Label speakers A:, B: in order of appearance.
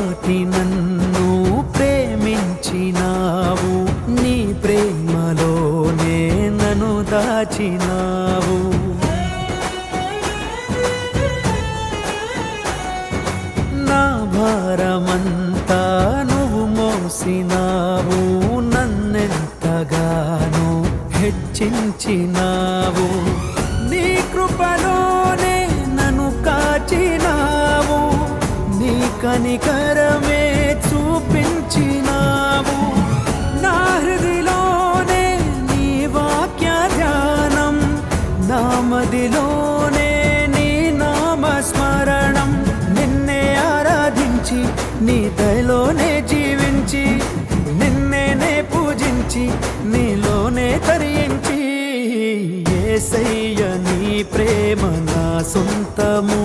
A: పాటి నన్ను ప్రేమించినావు, నీ ప్రేమలోనే నన్ను దాచినావు. నా భారమంతా నువ్వు మోసినావు, నన్నెంతగానో హెచ్చించినావు. నీ కృపలోనే నన్ను కాచినావు, నీ కనికరమే చూపించినావు. నా హృదిలోనే నీ వాక్య ధ్యానం, నా మదిలోనే నీ నామస్మరణం. నిన్నే ఆరాధించి నీ దయలోనే జీవించి, నిన్నే పూజించి నీలోనే తరించి, యేసయ్య నీ ప్రేమ నా సొంతము.